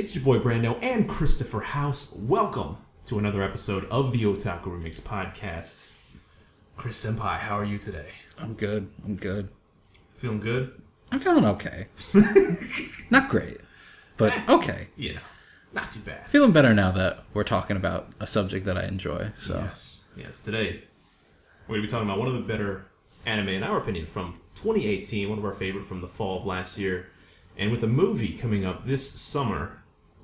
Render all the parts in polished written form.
It's your boy Brando and Christopher House. Welcome to another episode of the Otaku Remix Podcast. Chris Senpai, how are you today? I'm good. Feeling good? I'm feeling okay. Not great, but okay. Yeah, not too bad. Feeling better now that we're talking about a subject that I enjoy. So Yes. Today, we're going to be talking about one of the better anime, in our opinion, from 2018, one of our favorite from the fall of last year. And with a movie coming up this summer,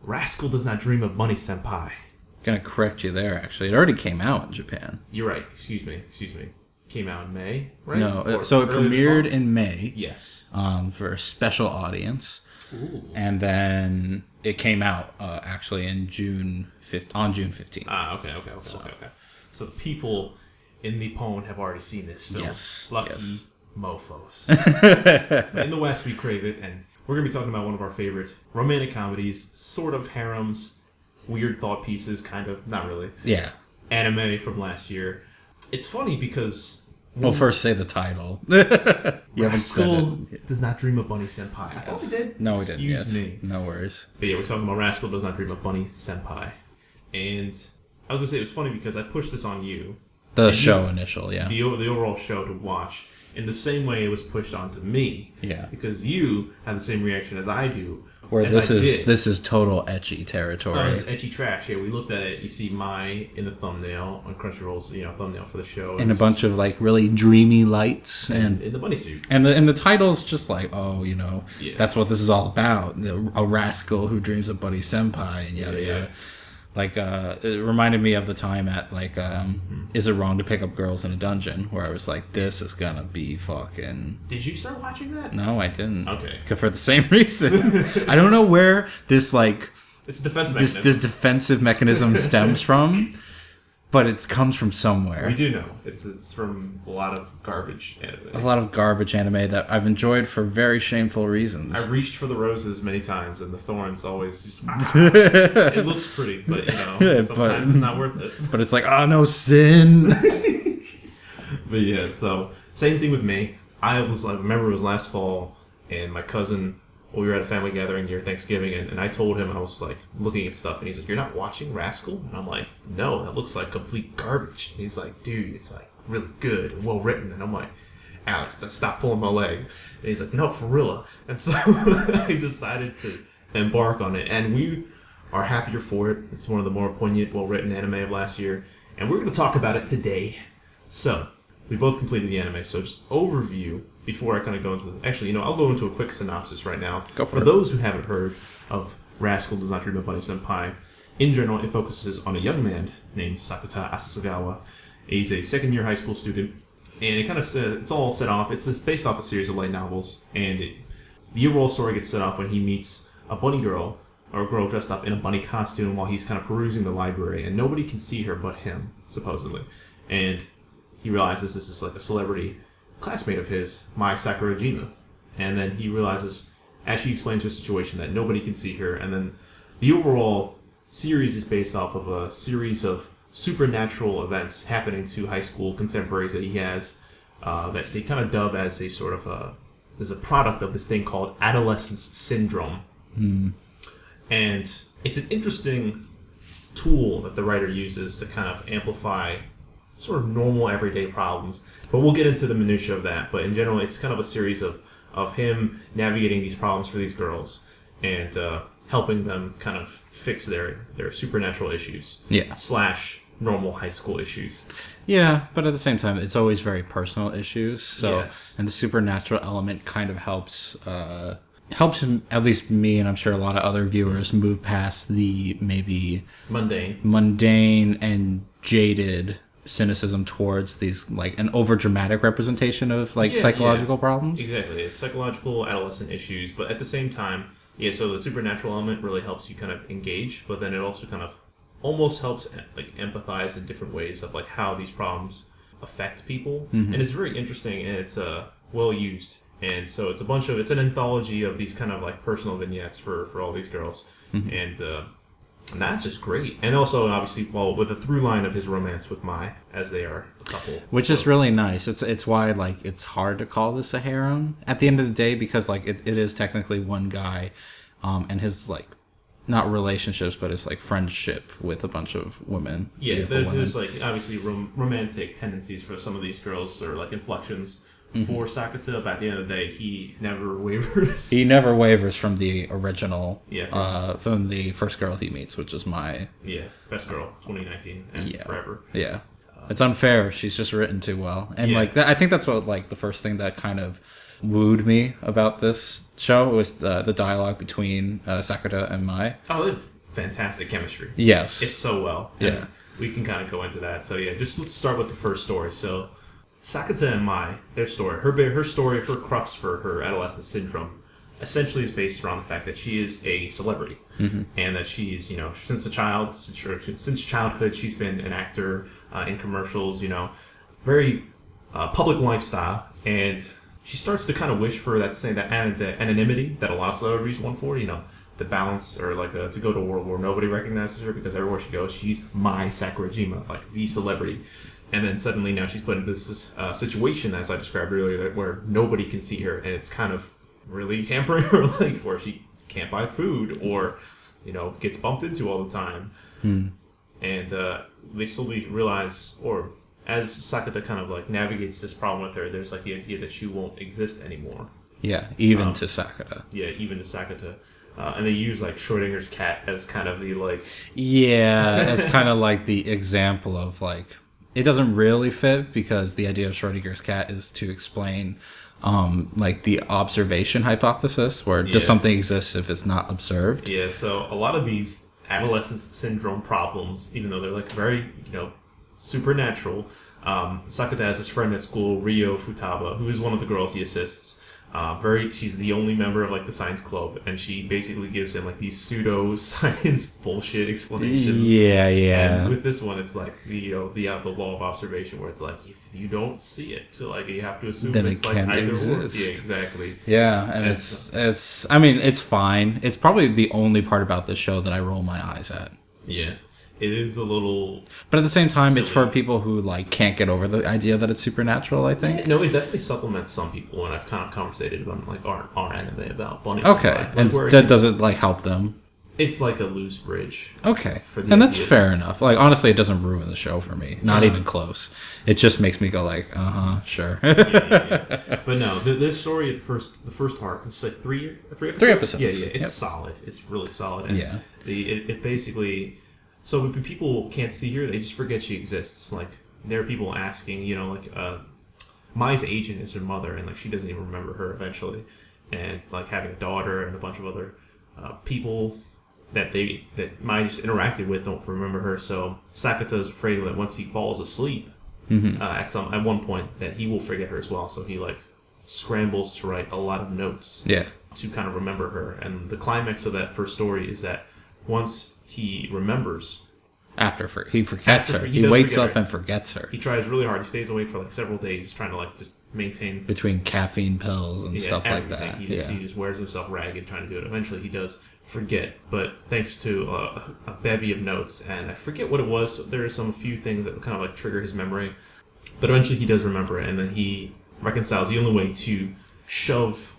Rascal Does Not Dream of Bunny Senpai. Gonna correct you there, actually. It already came out in Japan. You're right. Excuse me. Came out in May, right? No, so it premiered in May. Yes. For a special audience. Ooh. And then it came out actually in June 15th. Ah, okay. So the people in Nippon have already seen this film. Yes. Lucky mofos. In the West, we crave it, and we're going to be talking about one of our favorite romantic comedies, sort of harems, weird thought pieces, kind of, not really. Yeah. Anime from last year. It's funny because... Well, first say the title. You haven't said it. Does Not Dream of Bunny Senpai. I thought we did. No, we didn't. Excuse me. No worries. But yeah, we're talking about Rascal Does Not Dream of Bunny Senpai. And I was going to say, it was funny because I pushed this on you. The show initial, yeah. The overall show to watch. In the same way it was pushed onto me. Yeah. Because you had the same reaction as I do. Where this is total ecchi territory. Oh, it's ecchi trash. Yeah, we looked at it. You see Mai in the thumbnail on Crunchyroll's thumbnail for the show. And a bunch of like really dreamy lights and in the bunny suit. And the title's just like, that's what this is all about. A rascal who dreams of Bunny Senpai and yada yada. Like, it reminded me of the time at, like, Is It Wrong to Pick Up Girls in a Dungeon? Where I was like, this is gonna be fucking... Did you start watching that? No, I didn't. Okay. For the same reason. I don't know where this, like... It's a defense mechanism. This defensive mechanism stems from, but it comes from somewhere. We do know. It's from a lot of garbage anime. A lot of garbage anime that I've enjoyed for very shameful reasons. I've reached for the roses many times, and the thorns always just... It looks pretty, but, sometimes it's not worth it. But it's like, oh, no, sin! But yeah, so, same thing with me. I remember it was last fall, and my cousin... we were at a family gathering near Thanksgiving, and I told him, I was, like, looking at stuff, and he's like, you're not watching Rascal? And I'm like, no, that looks like complete garbage. And he's like, dude, it's, like, really good and well-written. And I'm like, Alex, stop pulling my leg. And he's like, no, for real. And so I decided to embark on it, and we are happier for it. It's one of the more poignant, well-written anime of last year, and we're going to talk about it today. So, we both completed the anime, so just overview... before I kind of go into I'll go into a quick synopsis right now. Go for it. Those who haven't heard of Rascal Does Not Dream of Bunny Senpai, in general, it focuses on a young man named Sakuta Asasagawa. He's a second-year high school student, and it's all set off. It's based off a series of light novels, and the overall story gets set off when he meets a bunny girl, or a girl dressed up in a bunny costume while he's kind of perusing the library, and nobody can see her but him, supposedly. And he realizes this is like a celebrity classmate of his, Mai Sakurajima. And then he realizes, as she explains her situation, that nobody can see her. And then the overall series is based off of a series of supernatural events happening to high school contemporaries that he has, that they kind of dub as a sort of as a product of this thing called adolescence syndrome. And it's an interesting tool that the writer uses to kind of amplify sort of normal everyday problems, but we'll get into the minutia of that. But in general, it's kind of a series of him navigating these problems for these girls and helping them kind of fix their supernatural issues, / normal high school issues. Yeah, but at the same time, it's always very personal issues. So, yes. And the supernatural element kind of helps him, at least me, and I'm sure a lot of other viewers, move past the maybe mundane and jaded cynicism towards these, like, an over dramatic representation of psychological problems. Exactly. It's psychological adolescent issues, but at the same time, so the supernatural element really helps you kind of engage, but then it also kind of almost helps like empathize in different ways of like how these problems affect people. And it's very interesting, and it's well used. And so it's an anthology of these kind of like personal vignettes for all these girls. And And that's just great. And also, obviously, with a through line of his romance with Mai, as they are a couple. Which is really nice. It's why, like, it's hard to call this a harem at the end of the day, because, like, it is technically one guy and his, like, not relationships, but it's like friendship with a bunch of women. Yeah, there's like obviously romantic tendencies for some of these girls, or like inflections for Sakata, but at the end of the day, he never wavers. He never wavers from the original, from the first girl he meets, which is my... Yeah, best girl, 2019, and forever. Yeah. It's unfair. She's just written too well. And like I think that's what like the first thing that kind of wooed me about this show was the dialogue between Sakata and Mai. Oh, they have fantastic chemistry. Yes. It's so well. Yeah. We can kind of go into that. So yeah, just let's start with the first story. So Sakata and Mai, their story, her story, her crux for her adolescent syndrome, essentially is based around the fact that she is a celebrity, and that she's, you know, since childhood, she's been an actor in commercials, you know, very public lifestyle, and she starts to kind of wish for that anonymity that a lot of celebrities want for, you know, the balance, or like to go to a world where nobody recognizes her, because everywhere she goes, she's Mai Sakurajima, like the celebrity. And then suddenly now she's put in this situation, as I described earlier, where nobody can see her, and it's kind of really hampering her life, where she can't buy food, or, you know, gets bumped into all the time. And they slowly realize, or as Sakata kind of like navigates this problem with her, there's like the idea that she won't exist anymore. Yeah, even to Sakata. Yeah, even to Sakata. And they use like Schrodinger's cat as kind of the like... Yeah, as kind of like the example of like... It doesn't really fit, because the idea of Schrodinger's cat is to explain like the observation hypothesis, where does something exist if it's not observed? Yeah, so a lot of these adolescent syndrome problems, even though they're like very, you know, supernatural, Sakata has this friend at school, Ryo Futaba, who is one of the girls he assists. She's the only member of like the science club, and she basically gives him like these pseudo science bullshit explanations. Yeah. And with this one, it's like the law of observation, where it's like if you don't see it, so like you have to assume then it's it like either exist. or. Yeah, exactly. Yeah, and it's I mean, it's fine. It's probably the only part about this show that I roll my eyes at. Yeah. It is a little... But at the same time, silly. It's for people who like can't get over the idea that it's supernatural, I think. Yeah, no, it definitely supplements some people, and I've kind of conversated about like our anime about Bunny. Okay, and does it like help them? It's like a loose bridge. Okay, and that's fair enough. Like, honestly, it doesn't ruin the show for me. Not even close. It just makes me go like, sure. Yeah. But no, this story, the first arc, it's like three episodes? 3 episodes. Yeah, it's solid. It's really solid. And yeah. It basically... So when people can't see her, they just forget she exists. Like, there are people asking, you know, like, Mai's agent is her mother, and like she doesn't even remember her eventually. And like having a daughter and a bunch of other people that Mai just interacted with don't remember her. So Sakata is afraid that once he falls asleep, at one point, that he will forget her as well. So he like scrambles to write a lot of notes. Yeah. To kind of remember her. And the climax of that first story is that once he remembers, he forgets her. He wakes up and forgets her. He tries really hard. He stays awake for like several days, trying to like just maintain between caffeine pills and stuff everything. Like that. He just wears himself ragged trying to do it. Eventually, he does forget, but thanks to a bevy of notes, and I forget what it was. There are a few things that kind of like trigger his memory, but eventually he does remember it, and then he reconciles. The only way to shove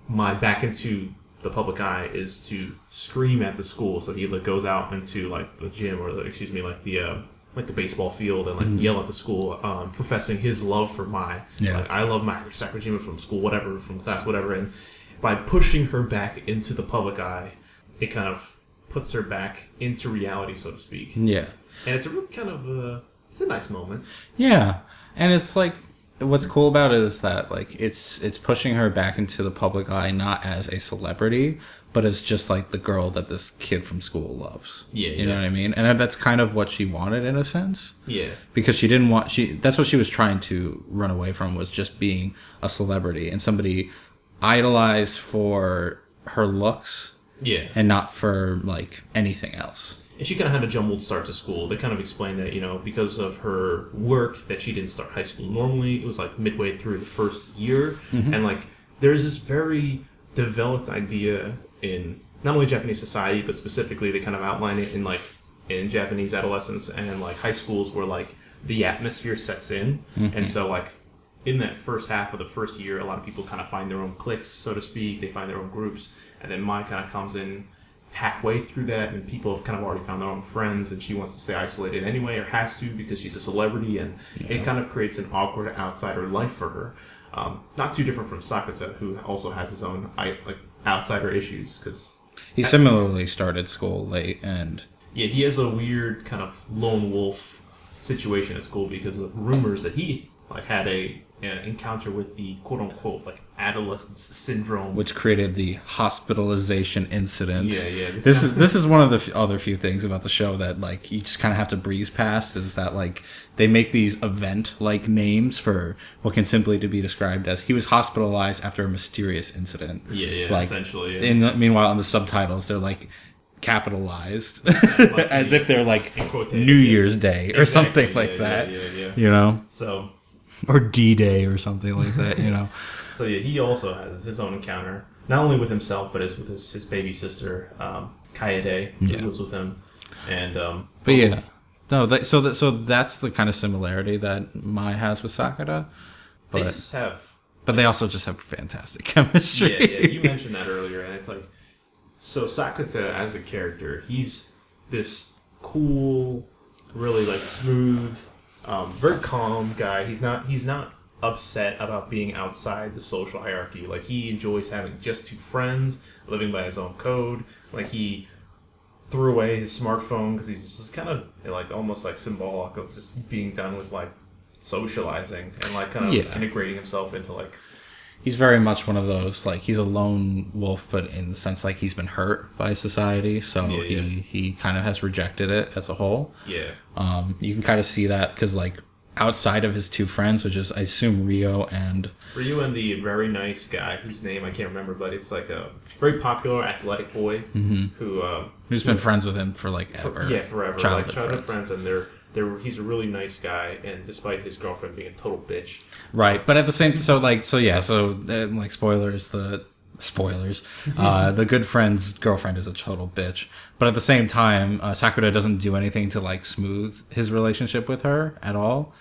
Mai back into the public eye is to scream at the school. So he like goes out into like the gym, or the baseball field, and like yell at the school, professing his love for Mai. Yeah. Like, I love Mai Sakurajima from school, whatever, from class, whatever. And by pushing her back into the public eye, it kind of puts her back into reality, so to speak. Yeah. And it's a really kind of it's a nice moment. Yeah. And it's like, what's cool about it is that like it's pushing her back into the public eye, not as a celebrity, but as just like the girl that this kid from school loves. Yeah, you know what I mean? And that's kind of what she wanted in a sense. Yeah. Because that's what she was trying to run away from, was just being a celebrity and somebody idolized for her looks. Yeah. And not for like anything else. And she kind of had a jumbled start to school. They kind of explained that, you know, because of her work, that she didn't start high school normally. It was like midway through the first year. And like there's this very developed idea in not only Japanese society, but specifically they kind of outline it in Japanese adolescence and like high schools, where like the atmosphere sets in. And so like in that first half of the first year, a lot of people kind of find their own cliques, so to speak. They find their own groups. And then Mai kind of comes in halfway through that, and people have kind of already found their own friends, and she wants to stay isolated anyway, or has to because she's a celebrity, and it kind of creates an awkward outsider life for her. Not too different from Sakata, who also has his own outsider issues, because he similarly started school late, and he has a weird kind of lone wolf situation at school because of rumors that he had an encounter with the quote unquote adolescence syndrome, which created the hospitalization incident. This is one of the other few things about the show that you just kind of have to breeze past, is that they make these event names for what can simply to be described as he was hospitalized after a mysterious incident. Essentially. Meanwhile, in the subtitles, they're capitalized as if they're New Year's Day or something like that. You know, so or D-Day or something like that. You know. So he also has his own encounter, not only with himself, but with his baby sister, Kaede, who lives with him, and so that's the kind of similarity that Mai has with Sakura, but they also just have fantastic chemistry. Yeah, you mentioned that earlier, and it's so Sakura as a character, he's this cool, really smooth, very calm guy. He's not upset about being outside the social hierarchy. He enjoys having just two friends, living by his own code. He threw away his smartphone because he's just kind of almost symbolic of just being done with socializing and integrating himself into He's very much one of those he's a lone wolf, but in the sense he's been hurt by society, so he kind of has rejected it as a whole. Yeah. You can kind of see that because outside of his two friends, which is I assume Rio and the very nice guy whose name I can't remember, but it's a very popular athletic boy who's been friends with him for ever. Forever. Childhood friends, and he's a really nice guy, and despite his girlfriend being a total bitch. Right, but at the same spoilers, the good friend's girlfriend is a total bitch, but at the same time Sakura doesn't do anything to smooth his relationship with her at all.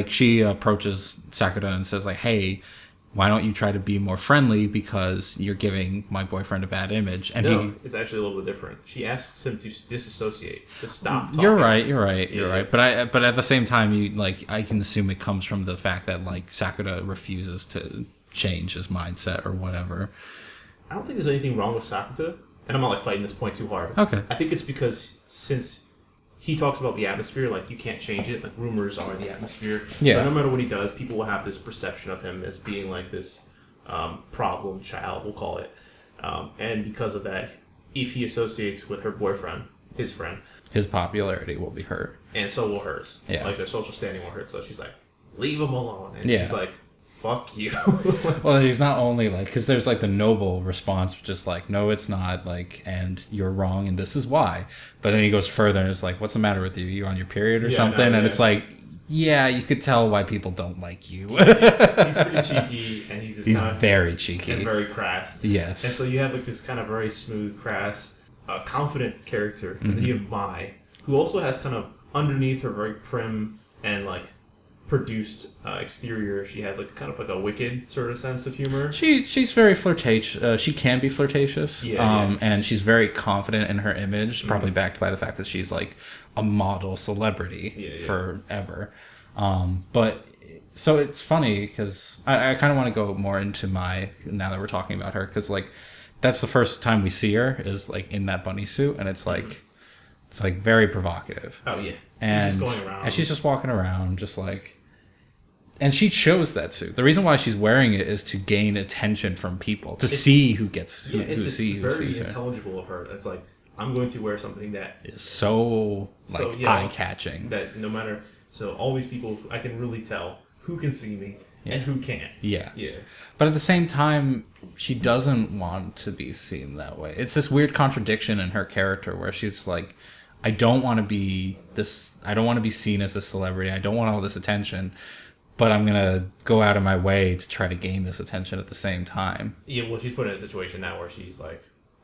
She approaches Sakura and says hey, why don't you try to be more friendly, because you're giving my boyfriend a bad image. And it's actually a little bit different. She asks him to disassociate, to stop talking. You're right. But at the same time, I can assume it comes from the fact that Sakura refuses to change his mindset or whatever. I don't think there's anything wrong with Sakura, and I'm not fighting this point too hard. Okay. I think it's because since he talks about the atmosphere, you can't change it. Rumors are the atmosphere. Yeah. So no matter what he does, people will have this perception of him as being this problem child, we'll call it. And because of that, if he associates with her boyfriend, his friend, his popularity will be hurt. And so will hers. Yeah. Their social standing will hurt. So she's leave him alone. And he's fuck you. Well, he's not only because there's the noble response, which is no, it's not, and you're wrong and this is why. But then he goes further and it's what's the matter with you? You on your period or something? And it's you could tell why people don't like you. He's pretty cheeky, and he's very cheeky and very crass. Yes. And so you have this kind of very smooth, crass, confident character, and then you have Mai, who also has kind of underneath her very prim and produced exterior. She has kind of a wicked sort of sense of humor. She's very flirtatious. She can be flirtatious. And she's very confident in her image, probably backed by the fact that she's a model celebrity forever. But so it's funny because I kind of want to go more into Mai now that we're talking about her, because that's the first time we see her is in that bunny suit, and it's it's very provocative. Oh yeah. And she's just going around. And she's just walking around just and she chose that suit. The reason why she's wearing it is to gain attention from people, to see who gets who, it's who sees very her. intelligible of her. It's I'm going to wear something that is so eye-catching that no matter. So all these people, I can really tell who can see me and who can't. Yeah. But at the same time, she doesn't want to be seen that way. It's this weird contradiction in her character where she's I don't want to be this. I don't want to be seen as this celebrity. I don't want all this attention. But I'm going to go out of my way to try to gain this attention at the same time. Yeah, well, she's put in a situation now where she's,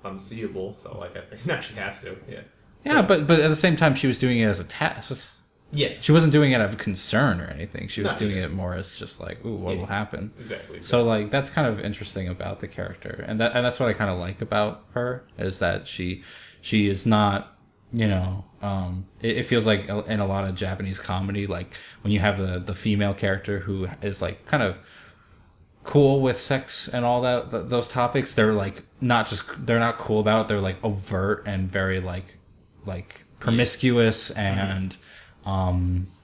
unseeable. So, I think now she has to. Yeah. Yeah, but at the same time, she was doing it as a test. Yeah. She wasn't doing it out of concern or anything. She was doing it more as just like, ooh, what will happen? Exactly. So like that's kind of interesting about the character, and that's what I kind of like about her is that she is not. It feels like in a lot of Japanese comedy, like when you have the female character who is like kind of cool with sex and all those topics, they're like they're not cool about it, they're like overt and very like promiscuous and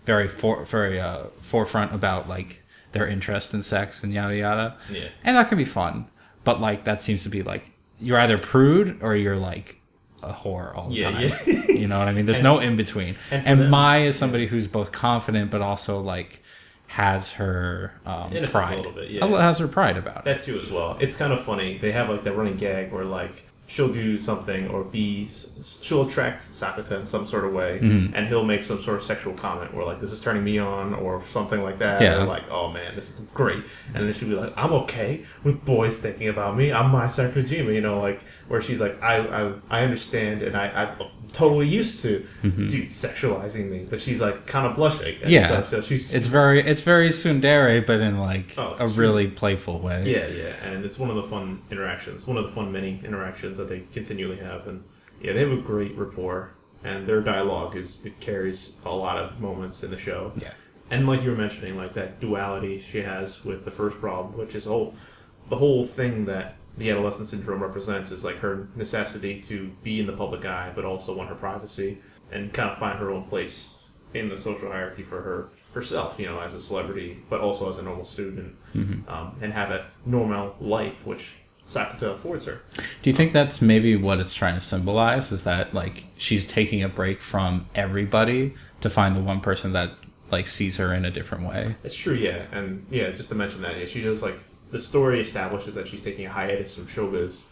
very forefront about like their interest in sex and yada yada. Yeah. And that can be fun, but like that seems to be like you're either prude or you're like a whore all the time. Yeah. You know what I mean? There's no in between. And Mai is somebody who's both confident but also like has her pride. A little bit, has her pride about it. That too as well. It's kind of funny. They have like that running gag where like she'll do something or she'll attract Sakata in some sort of way, and he'll make some sort of sexual comment where like, this is turning me on or something like that. Yeah. Or like, oh man, this is great. And then she'll be like, I'm okay with boys thinking about me. I'm Mai Sakurajima, like where she's like, I understand and I'm totally used to dudes sexualizing me, but she's like kind of blushing. And so she's it's very tsundere, but in like a really playful way. Yeah, and it's one of the fun interactions, one of the fun many interactions that they continually have, and they have a great rapport, and their dialogue it carries a lot of moments in the show. Yeah, and like you were mentioning, like that duality she has with the first problem, which is the whole thing that the adolescent syndrome represents is like her necessity to be in the public eye, but also want her privacy and kind of find her own place in the social hierarchy for herself, as a celebrity, but also as a normal student, and have that normal life, which Sakata affords her. Do you think that's maybe what it's trying to symbolize? Is that like she's taking a break from everybody to find the one person that like sees her in a different way? It's true, yeah, and just to mention that, she does like the story establishes that she's taking a hiatus from showbiz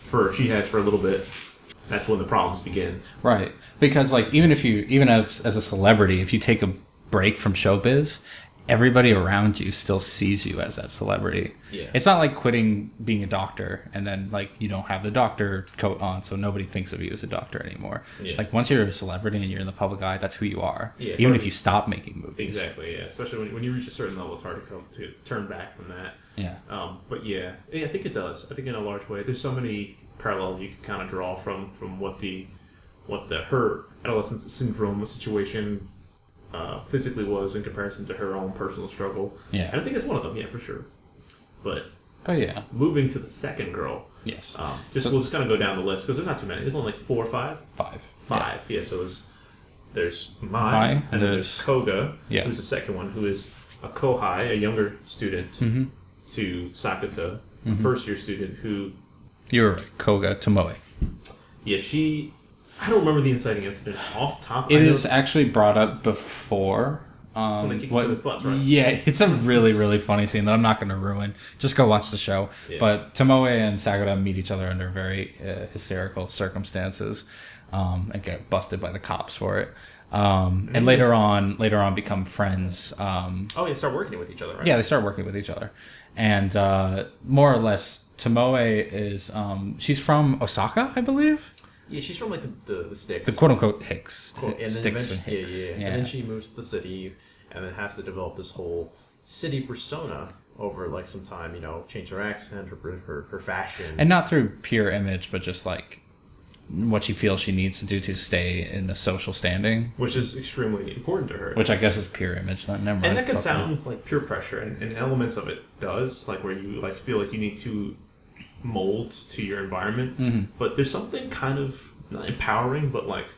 for a little bit. That's when the problems begin. Right, because like even as a celebrity, if you take a break from showbiz, everybody around you still sees you as that celebrity. Yeah. It's not like quitting being a doctor and then like you don't have the doctor coat on, so nobody thinks of you as a doctor anymore. Yeah. Like once you're a celebrity and you're in the public eye, that's who you are. Yeah, even if you stop making movies. Exactly. Yeah. Especially when you reach a certain level, it's hard to turn back from that. Yeah. But I think it does. I think in a large way, there's so many parallels you can kind of draw from what her adolescent syndrome situation physically was in comparison to her own personal struggle. Yeah. And I think it's one of them, for sure. But yeah. Moving to the second girl. Yes. We'll just kind of go down the list because there's not too many. There's only like 4 or 5? 5. Yeah. So there's Mai, and then there's Koga, who's the second one, who is a kohai, a younger student to Sakata, a first-year student who... You're right. Koga Tomoe. Yeah, I don't remember the inciting incident off top. It is actually brought up before. When they kick each other's butts, right? Yeah, it's a really, really funny scene that I'm not going to ruin. Just go watch the show. Yeah. But Tomoe and Sakura meet each other under very hysterical circumstances and get busted by the cops for it. And later on become friends. They start working with each other, right? Yeah, they start working with each other. And more or less, Tomoe is... she's from Osaka, I believe? Yeah, she's from like the sticks. The quote-unquote Hicks. Sticks and Hicks. Yeah. And then she moves to the city and then has to develop this whole city persona over like some time, change her accent, her fashion. And not through pure image, but just like what she feels she needs to do to stay in the social standing. Which is extremely important to her. Which I guess is pure image. Never mind. And that could sound like pure pressure, and elements of it does, like where you like feel like you need to mold to your environment, but there's something kind of not empowering, but like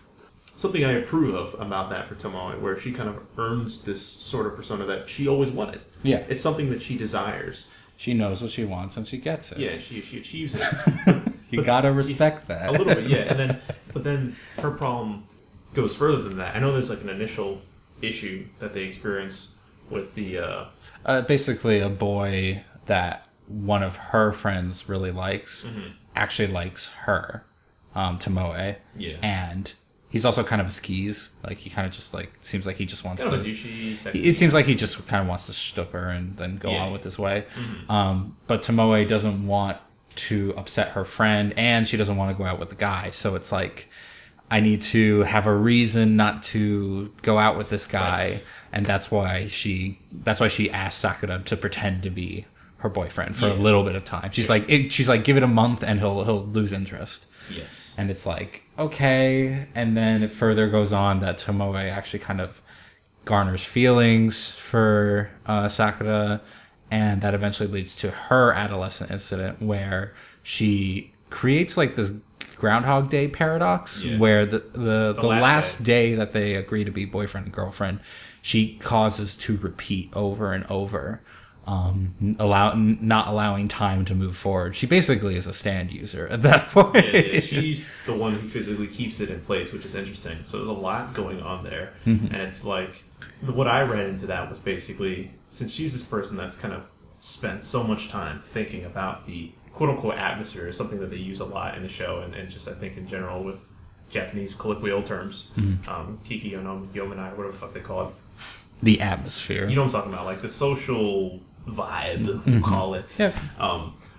something I approve of about that for Tomoe, where she kind of earns this sort of persona that she always wanted. Yeah, it's something that she desires. She knows what she wants and she gets it. Yeah, she achieves it. You gotta respect that a little bit, yeah. But then her problem goes further than that. I know there's like an initial issue that they experience with the basically a boy that one of her friends really likes actually likes her, Tomoe. Yeah. And he's also kind of a skis. Like he kind of just like seems like he just wants kind to. Of a douchey, sexy it seems like he just kind of wants to shtup her and then go on with his way. But Tomoe doesn't want to upset her friend, and she doesn't want to go out with the guy. So it's like I need to have a reason not to go out with this guy, Right. and that's why she asked Sakura to pretend to be her boyfriend for a little bit of time. She's like, give it a month and he'll lose interest. Yes. And it's like, okay. And then it further goes on that Tomoe actually kind of garners feelings for Sakura, and that eventually leads to her adolescent incident where she creates like this Groundhog Day paradox, where the last day that they agree to be boyfriend and girlfriend, she causes to repeat over and over, not allowing time to move forward. She basically is a stand user at that point. Yeah, she's the one who physically keeps it in place, which is interesting. So there's a lot going on there, and it's like what I read into that was basically, since she's this person that's kind of spent so much time thinking about the quote-unquote atmosphere, is something that they use a lot in the show, and just I think in general with Japanese colloquial terms, kiki no yomenai, whatever the fuck they call it. The atmosphere. You know what I'm talking about, like the social vibe, we'll call it. Yeah.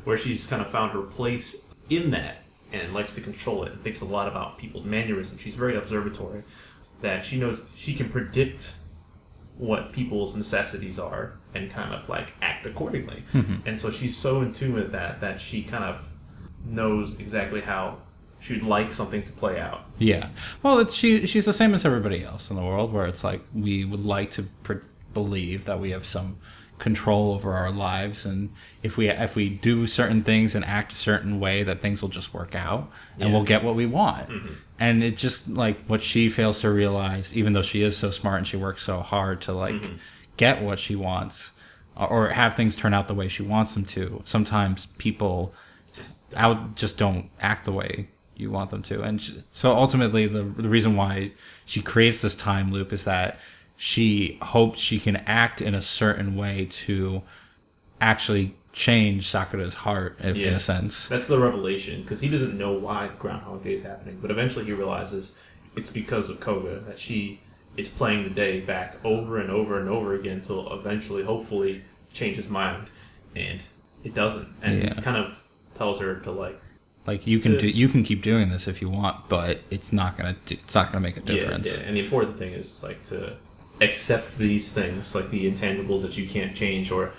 Where she's kind of found her place in that and likes to control it and thinks a lot about people's mannerisms. She's very observatory, that she knows she can predict what people's necessities are and kind of like act accordingly. And so she's so in tune with that she kind of knows exactly how she'd like something to play out. Yeah. Well, she's the same as everybody else in the world, where it's like we would like to believe that we have some control over our lives, and if we do certain things and act a certain way, that things will just work out and we'll get what we want. And it's just like what she fails to realize, even though she is so smart and she works so hard to like get what she wants or have things turn out the way she wants them to. Sometimes people just don't act the way you want them to. And so ultimately the reason why she creates this time loop is that she hopes she can act in a certain way to actually change Sakura's heart, in a sense. That's the revelation, because he doesn't know why Groundhog Day is happening, but eventually he realizes it's because of Koga, that she is playing the day back over and over and over again until eventually, hopefully, change his mind. And it doesn't. And it kind of tells her to like you can keep doing this if you want, but it's not gonna make a difference. Yeah. And the important thing is like to accept these things, like the intangibles that you can't change, or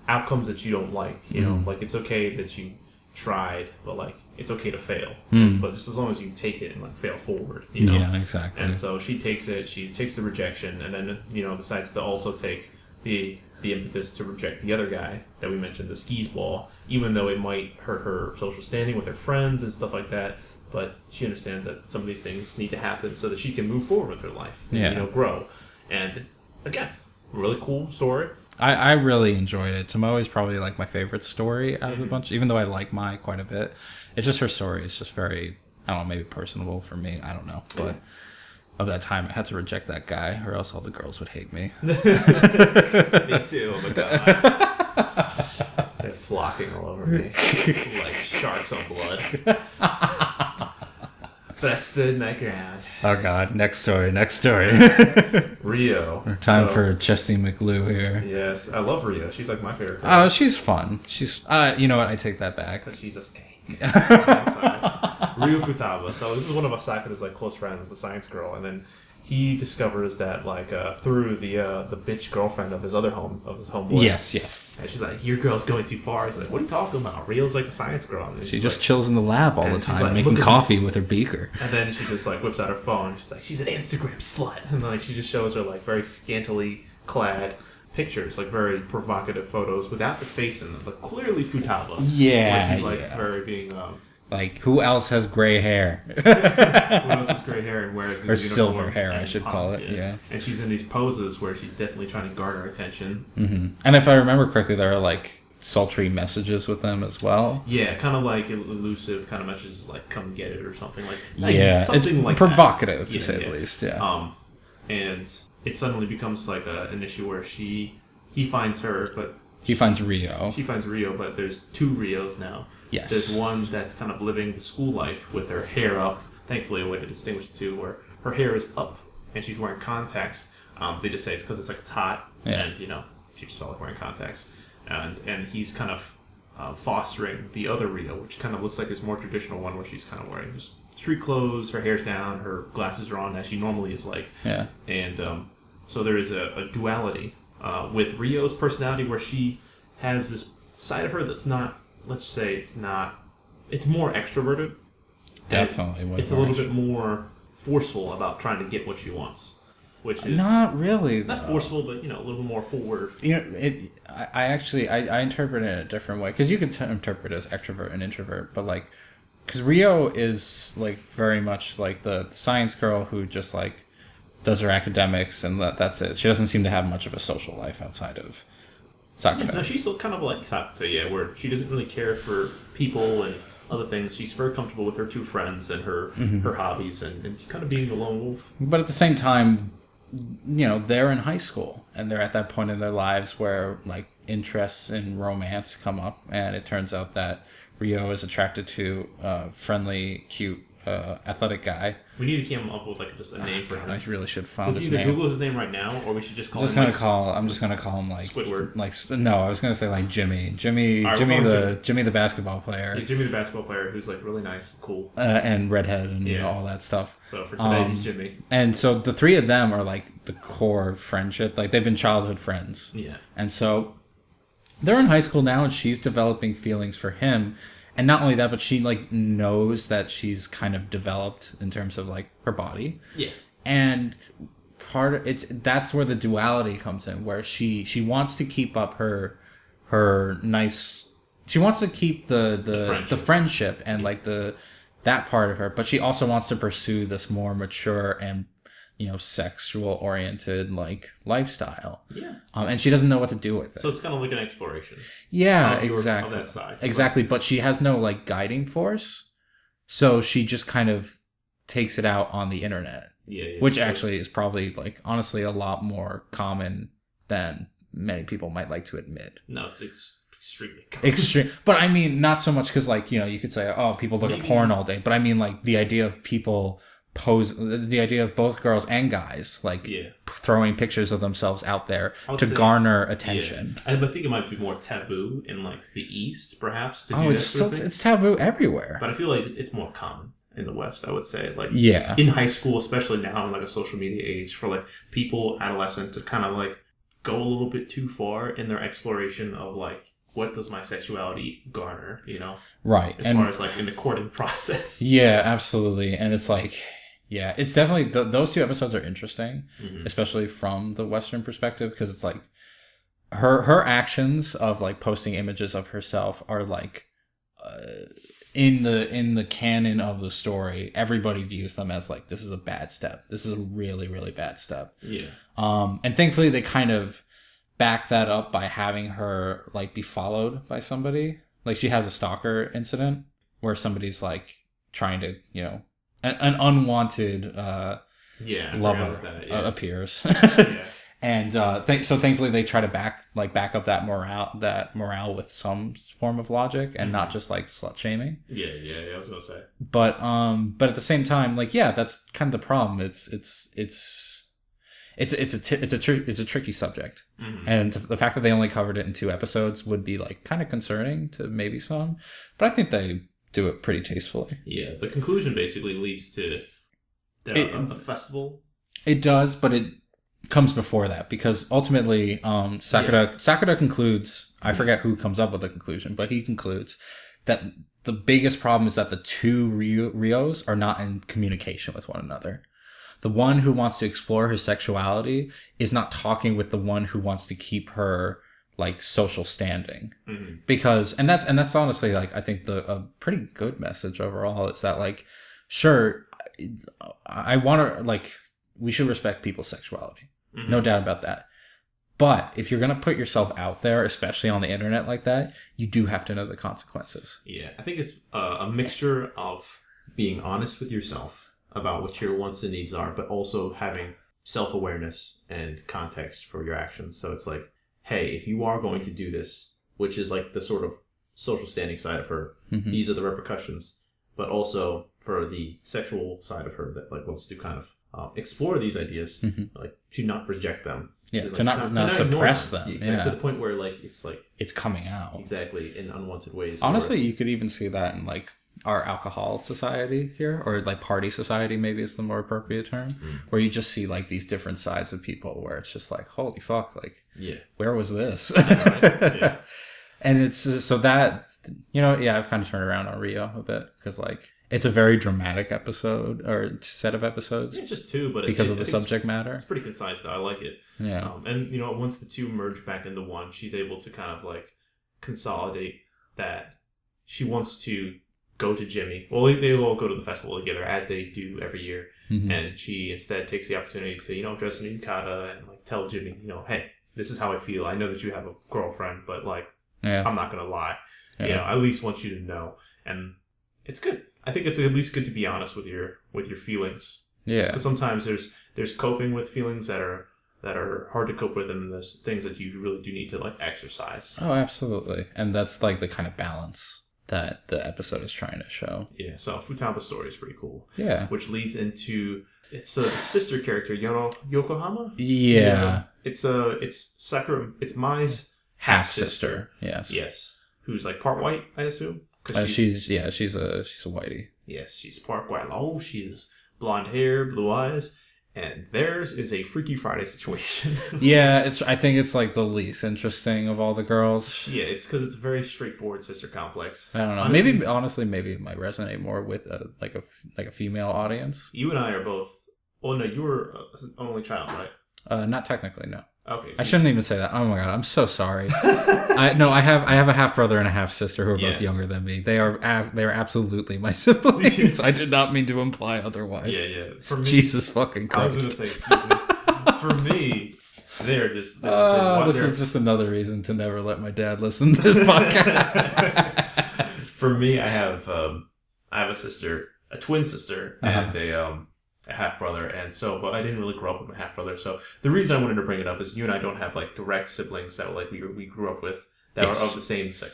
outcomes that you don't like. You know, like it's okay that you tried, but like it's okay to fail. But just as long as you take it and like fail forward, you know. Yeah, exactly. And so she takes it. She takes the rejection, and then decides to also take the impetus to reject the other guy that we mentioned, the skis ball, even though it might hurt her social standing with her friends and stuff like that. But she understands that some of these things need to happen so that she can move forward with her life and grow. And again, really cool story. I really enjoyed it. Tomoe is probably like my favorite story out of the bunch, even though I like Mai quite a bit. It's just her story is just very, I don't know, maybe personable for me. I don't know. But of that time, I had to reject that guy, or else all the girls would hate me. Me too. Oh my god. They're flocking all over me like sharks on blood. But I stood my ground. Oh god, next story. Rio. Time for Chesty McLew here. Yes, I love Rio. She's like my favorite girl. Oh, she's fun. She's, you know what, I take that back. Because she's a skank. Ryu Futaba. So this is one of Sakura's like close friends, the science girl, and then he discovers that like through the bitch girlfriend of his homeboy. Yes. And she's like, your girl's going too far. He's like, what are you talking about? Rio's like a science girl. And she just chills in the lab all the time, like, making coffee with her beaker. And then she just like whips out her phone. She's like, she's an Instagram slut. And like she just shows her like very scantily clad pictures, like very provocative photos without the face in them, but clearly Futaba. Yeah. Where she's like very being like, who else has gray hair? Who else has gray hair and wears this or silver hair, I should call it. Yeah. And she's in these poses where she's definitely trying to garner attention. And if I remember correctly, there are like sultry messages with them as well. Yeah, kind of like elusive kind of messages, like "come get it" or something like. Something it's like provocative that. to say the least. Yeah. And it suddenly becomes like an issue where he finds her, but he finds Rio. She finds Rio, but there's two Rios now. Yes. There's one that's kind of living the school life with her hair up. Thankfully, a way to distinguish the two, where her hair is up and she's wearing contacts. They just say it's because it's like a tot, and she just felt like wearing contacts. And he's kind of fostering the other Rio, which kind of looks like his more traditional one, where she's kind of wearing just street clothes, her hair's down, her glasses are on as she normally is like. Yeah. And so there is a duality with Rio's personality where she has this side of her that's not, let's say it's more extroverted. Definitely. It's a little bit more forceful about trying to get what she wants. Which is not really, not forceful, but a little bit more forward. I interpret it in a different way because you could interpret it as extrovert and introvert, but like, because Rio is like very much like the science girl who just like does her academics and that's it. She doesn't seem to have much of a social life outside of Sakura. Yeah, no, she's still kind of like Sakura, where she doesn't really care for people and other things. She's very comfortable with her two friends and her hobbies and she's kind of being the lone wolf. But at the same time, they're in high school and they're at that point in their lives where like interests in romance come up, and it turns out that Rio is attracted to a friendly, cute, athletic guy. We need to come up with like just a name for him. I really should have found his name. name. Google his name right now, or we should just call him. I'm just gonna call him like Squidward. No, I was gonna say like Jimmy the basketball player. Yeah, Jimmy the basketball player who's like really nice, cool, and redhead and all that stuff. So for today, he's Jimmy. And so the three of them are like the core friendship. Like they've been childhood friends. Yeah. And so they're in high school now, and she's developing feelings for him. And not only that, but she like knows that she's kind of developed in terms of like her body. Yeah. And that's where the duality comes in, where she wants to keep up her nice. She wants to keep the friendship and like that part of her, but she also wants to pursue this more mature and sexual oriented like lifestyle. Yeah. And she doesn't know what to do with it. So it's kind of like an exploration. Yeah, exactly. Of that side. Exactly, but she has no like guiding force. So she just kind of takes it out on the internet. Yeah. Which actually is probably like honestly a lot more common than many people might like to admit. No, it's extremely common. Extreme. But I mean not so much because like, you could say, oh, people look at porn all day, but I mean like the idea of people the idea of both girls and guys like throwing pictures of themselves out there to garner attention. Yeah. I think it might be more taboo in like the East, perhaps. To do it's taboo everywhere. But I feel like it's more common in the West. I would say like in high school, especially now in like a social media age, for like people adolescent to kind of like go a little bit too far in their exploration of like what does my sexuality garner, right? As far as like in the courting process. Yeah, absolutely, and it's like. Yeah, it's definitely those two episodes are interesting, especially from the Western perspective, because it's like her actions of like posting images of herself are like in the canon of the story, everybody views them as like this is a bad step. This is a really, really bad step. Yeah. And thankfully they kind of back that up by having her like be followed by somebody. Like she has a stalker incident where somebody's like trying to an unwanted lover appears. Yeah. And so thankfully they try to back up that morale with some form of logic and not just like slut shaming. Yeah, I was gonna say. But at the same time, like that's kind of the problem. It's a tricky subject, and the fact that they only covered it in 2 episodes would be like kind of concerning to maybe some. But I think they do it pretty tastefully. Yeah, the conclusion basically leads to a festival. It does, but it comes before that because ultimately Sakura concludes, I forget who comes up with the conclusion, but he concludes that the biggest problem is that the two Rios are not in communication with one another. The one who wants to explore her sexuality is not talking with the one who wants to keep her like social standing, because and that's honestly like I think a pretty good message overall is that like sure I want to like we should respect people's sexuality, no doubt about that, but if you're gonna put yourself out there, especially on the internet like that, you do have to know the consequences. Yeah, I think it's a mixture of being honest with yourself about what your wants and needs are, but also having self-awareness and context for your actions. So it's like, hey, if you are going to do this, which is like the sort of social standing side of her, these are the repercussions. But also for the sexual side of her that like wants to kind of explore these ideas, like to not reject them. Yeah, to not suppress them. Yeah, to the point where like it's like it's coming out exactly in unwanted ways. Honestly, you could even see that in like our alcohol society here, or like party society maybe is the more appropriate term, where you just see like these different sides of people where it's just like, holy fuck, like where was this? Yeah. And it's so that, you know, I've kind of turned around on Rio a bit because like it's a very dramatic episode or set of episodes. It's just two, but because of the subject matter. It's pretty concise though. I like it. Yeah. And you know, once the two merge back into one, she's able to kind of like consolidate that she wants to go to Jimmy. Well, they all go to the festival together as they do every year. And she instead takes the opportunity to, you know, dress in yukata and like tell Jimmy, you know, hey, this is how I feel. I know that you have a girlfriend, but like, I'm not going to lie. You know, I at least want you to know. And it's good. I think it's at least good to be honest with your feelings. Yeah. Because sometimes there's coping with feelings that are hard to cope with, and there's things that you really do need to like exercise. Oh, absolutely. And that's like the kind of balance that the episode is trying to show. Yeah, so Futaba's story is pretty cool. Yeah. Which leads into, it's a sister character, Yokohama? Yeah. It's Sakura, it's Mai's half-sister. Yes. Who's like part white, I assume? She's a whitey. Yes, she's part white. Oh, she's blonde hair, blue eyes. And theirs is a Freaky Friday situation. Yeah, I think it's like the least interesting of all the girls. Yeah, it's because it's a very straightforward sister complex. I don't know. Maybe it might resonate more with a female audience. You and I are both. Well, no, you were an only child, right? Not technically, no. Okay. I shouldn't even say that. Oh my god, I'm so sorry. I have a half brother and a half sister who are both younger than me. They are absolutely my siblings. I did not mean to imply otherwise. Yeah. For me, Jesus fucking Christ. I was gonna say, excuse me. For me, they're just. This is just another reason to never let my dad listen to this podcast. For me, I have a sister, a twin sister, and a half brother, and so, but I didn't really grow up with my half brother. So the reason I wanted to bring it up is you and I don't have like direct siblings that like we grew up with that are of the same sex.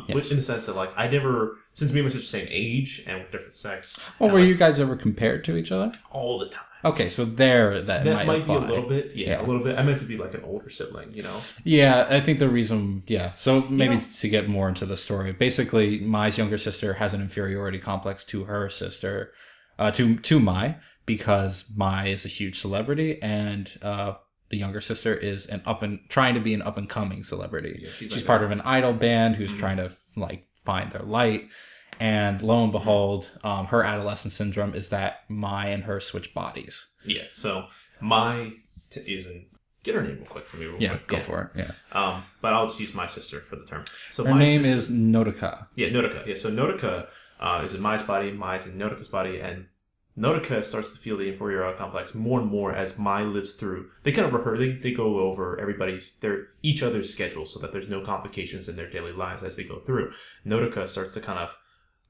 Which in the sense that like I never, since me and my sister the same age and with different sex. Well, were you guys ever compared to each other? All the time. Okay, so that might be a little bit, a little bit. I meant to be like an older sibling, you know. Yeah, I think the reason, so maybe to get more into the story, basically, Mai's younger sister has an inferiority complex to her sister, to Mai, because Mai is a huge celebrity, and the younger sister is trying to be an up and coming celebrity. Yeah, she's like part of an idol band who's trying to like find their light. And lo and behold, her adolescent syndrome is that Mai and her switch bodies. Yeah, so Mai get her name real quick for me. Go for it. Yeah. But I'll just use my sister for the term. So her name is Nodoka. Yeah, Nodoka. Yeah, so Nodoka is in Mai's body, Mai's in Nodoka's body, and Nodoka starts to feel the inferiority complex more and more as Mai lives through. They kind of rehearse. They go over each other's schedules so that there's no complications in their daily lives as they go through. Nodoka starts to kind of